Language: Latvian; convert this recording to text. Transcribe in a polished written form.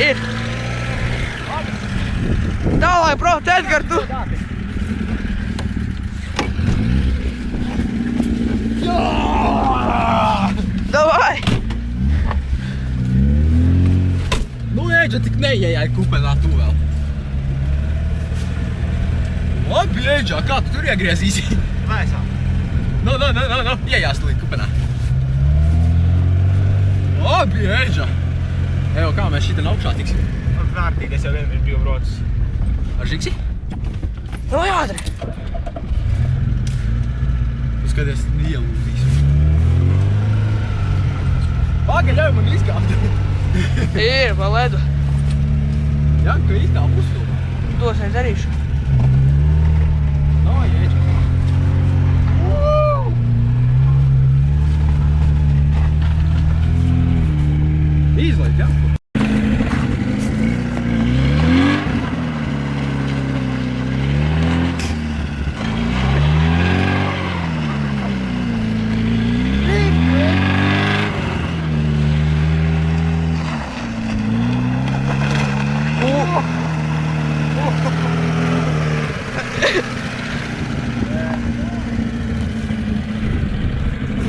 Ir. Tālāk, brauc, Edgar, tu! Davai! Nu, Eģa, tik neiejai kupenā tu vēl. Labi, Eģa, kā tu tur iegriezīsi? Vēsā. No, iejās tu līdz kupenā. Labi, Eģa. Ejo, kā mēs šitien augšā tiksim? Vērtīgi, es jau vienmēr biju brocis. Ar žiksi? No, ātri! Skaties, ielūdīs. Pagaļ, ļauj man izkāpt. Ir, pa ledu. Jā, ka izkāp uzfilmā. Tos es darīšu.